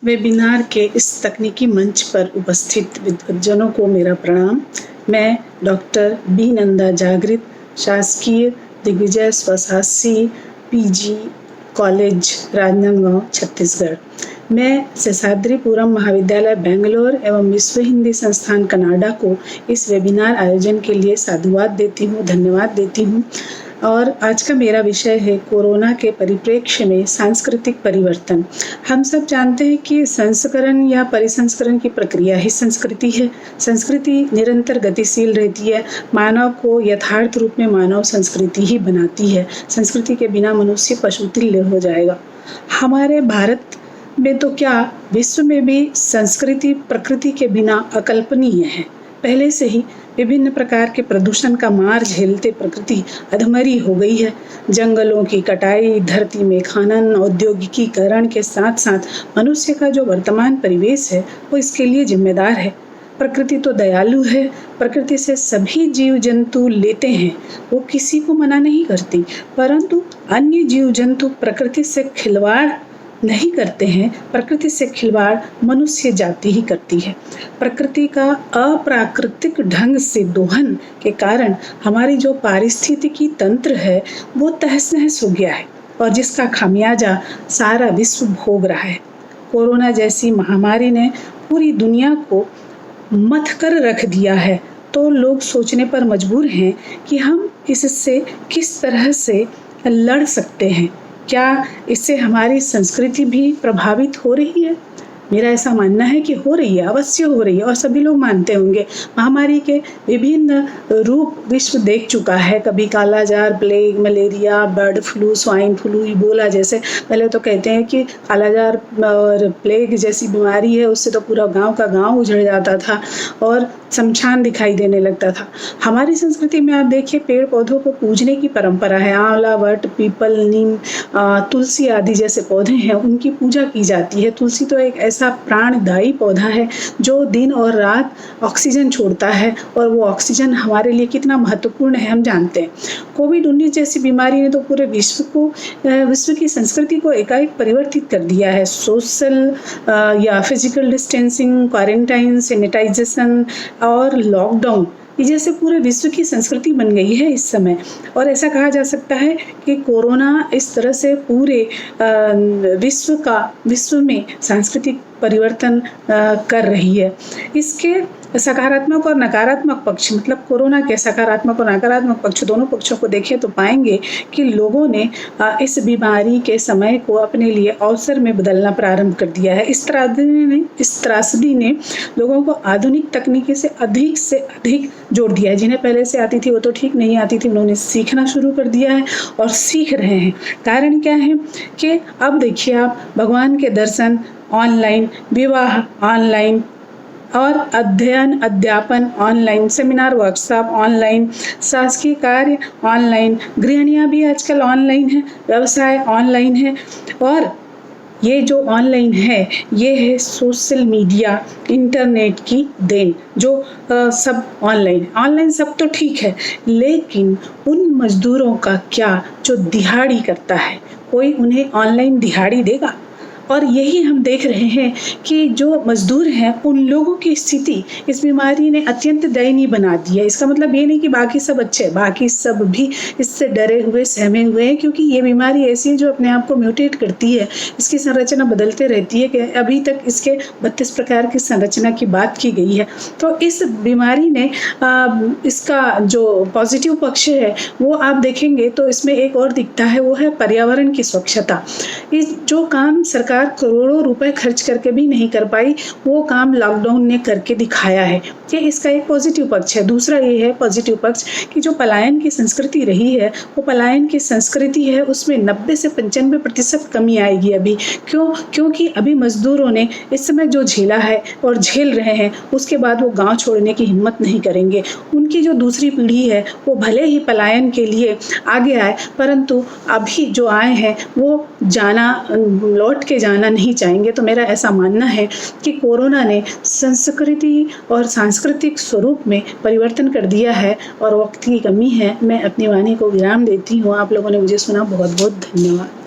Webinar के इस तकनीकी मंच पर उपस्थित विद्वज्जनों को मेरा प्रणाम। मैं डॉक्टर बी नंदा जागृत, शासकीय दिग्विजय स्वशासी पीजी कॉलेज, राजनांदगांव, छत्तीसगढ़। मैं शेषाद्रिपुरम महाविद्यालय बेंगलोर एवं विश्व हिंदी संस्थान कनाडा को इस वेबिनार आयोजन के लिए साधुवाद देती हूँ, धन्यवाद देती हूँ। और आज का मेरा विषय है कोरोना के परिप्रेक्ष्य में सांस्कृतिक परिवर्तन। हम सब जानते हैं कि संस्करण या परिसंस्करण की प्रक्रिया ही संस्कृति है। संस्कृति निरंतर गतिशील रहती है। मानव को यथार्थ रूप में मानव संस्कृति ही बनाती है। संस्कृति के बिना मनुष्य पशुतुल्य हो जाएगा। हमारे भारत में तो क्या, विश्व में भी संस्कृति प्रकृति के बिना अकल्पनीय है। पहले से ही विभिन्न प्रकार के प्रदूषण का मार झेलते प्रकृति अधमरी हो गई है। जंगलों की कटाई, धरती में खनन, औद्योगिकीकरण के साथ साथ मनुष्य का जो वर्तमान परिवेश है वो इसके लिए जिम्मेदार है। प्रकृति तो दयालु है, प्रकृति से सभी जीव जंतु लेते हैं, वो किसी को मना नहीं करती, परंतु अन्य जीव जंतु प्रकृति से खिलवाड़ नहीं करते हैं। प्रकृति से खिलवाड़ मनुष्य जाति ही करती है। प्रकृति का अप्राकृतिक ढंग से दोहन के कारण हमारी जो पारिस्थितिकी तंत्र है वो तहस नहस हो गया है और जिसका खामियाजा सारा विश्व भोग रहा है। कोरोना जैसी महामारी ने पूरी दुनिया को मथ कर रख दिया है, तो लोग सोचने पर मजबूर हैं कि हम इससे किस तरह से लड़ सकते हैं। क्या इससे हमारी संस्कृति भी प्रभावित हो रही है? मेरा ऐसा मानना है कि हो रही है, अवश्य हो रही है और सभी लोग मानते होंगे। महामारी के विभिन्न रूप विश्व देख चुका है। कभी कालाजार, plague, malaria, bird flu, swine flu, Ebola जैसे। पहले तो कहते हैं कि कालाजार और प्लेग जैसी बीमारी है, उससे तो पूरा गांव का गांव उजड़ जाता था और शमशान दिखाई देने लगता था। हमारी संस्कृति में आप देखिए, पेड़ पौधों को पूजने की परंपरा है। आंवला, वट, पीपल, नीम, तुलसी आदि जैसे पौधे हैं, उनकी पूजा की जाती है। तुलसी तो एक ऐसा प्राणदायी पौधा है जो दिन और रात ऑक्सीजन छोड़ता है और वो ऑक्सीजन हमारे लिए कितना महत्वपूर्ण है हम जानते हैं। कोविड-19 जैसी बीमारी ने तो पूरे विश्व की संस्कृति को एकाएक परिवर्तित कर दिया है। सोशल या फिजिकल डिस्टेंसिंग, क्वारंटाइन, सैनिटाइजेशन और लॉकडाउन, ये जैसे पूरे विश्व की संस्कृति बन गई है इस समय। और ऐसा कहा जा सकता है कि कोरोना इस तरह से पूरे विश्व में सांस्कृतिक परिवर्तन कर रही है। इसके सकारात्मक और नकारात्मक पक्ष, मतलब कोरोना के सकारात्मक और नकारात्मक पक्ष, दोनों पक्षों को देखें तो पाएंगे कि लोगों ने इस बीमारी के समय को अपने लिए अवसर में बदलना प्रारंभ कर दिया है। इस त्रासदी ने लोगों को आधुनिक तकनीकी से अधिक जोड़ दिया है। जिन्हें पहले से आती थी वो तो ठीक नहीं आती थी, उन्होंने सीखना शुरू कर दिया है और सीख रहे हैं। कारण क्या है कि अब देखिए आप, भगवान के दर्शन ऑनलाइन, विवाह ऑनलाइन और अध्ययन अध्यापन ऑनलाइन, सेमिनार वर्कशॉप ऑनलाइन, शासकीय कार्य ऑनलाइन, गृहिणियाँ भी आजकल ऑनलाइन है, व्यवसाय ऑनलाइन है। और ये जो ऑनलाइन है ये है सोशल मीडिया, इंटरनेट की देन, जो सब ऑनलाइन सब तो ठीक है, लेकिन उन मजदूरों का क्या जो दिहाड़ी करता है? कोई उन्हें ऑनलाइन दिहाड़ी देगा? और यही हम देख रहे हैं कि जो मजदूर हैं उन लोगों की स्थिति इस बीमारी ने अत्यंत दयनीय बना दी है। इसका मतलब ये नहीं कि बाकी सब अच्छे, बाकी सब भी इससे डरे हुए, सहमे हुए हैं, क्योंकि ये बीमारी ऐसी है जो अपने आप को म्यूटेट करती है। इसकी संरचना बदलते रहती है कि अभी तक इसके 32 प्रकार की संरचना की बात की गई है। तो इस बीमारी ने इसका जो पॉजिटिव पक्ष है वो आप देखेंगे तो इसमें एक और दिखता है, वो है पर्यावरण की स्वच्छता। इस जो काम सरकार करोड़ों रुपए खर्च करके भी नहीं कर पाई, वो काम लॉकडाउन ने करके दिखाया है। ये इसका एक पॉजिटिव पक्ष है। दूसरा ये है पॉजिटिव पक्ष कि जो पलायन की संस्कृति रही है, वो पलायन की संस्कृति है, उसमें 90 से 95% कमी आएगी अभी। क्योंकि अभी मजदूरों ने इस समय जो झेला है और झेल रहे हैं, उसके बाद वो गांव छोड़ने की हिम्मत नहीं करेंगे। उनकी जो दूसरी पीढ़ी है वो भले ही पलायन के लिए आगे आए, परंतु अभी जो आए हैं वो लौट के जाना नहीं चाहेंगे। तो मेरा ऐसा मानना है कि कोरोना ने संस्कृति और सांस्कृतिक स्वरूप में परिवर्तन कर दिया है और वक्त की कमी है। मैं अपनी वाणी को विराम देती हूँ। आप लोगों ने मुझे सुना, बहुत बहुत धन्यवाद।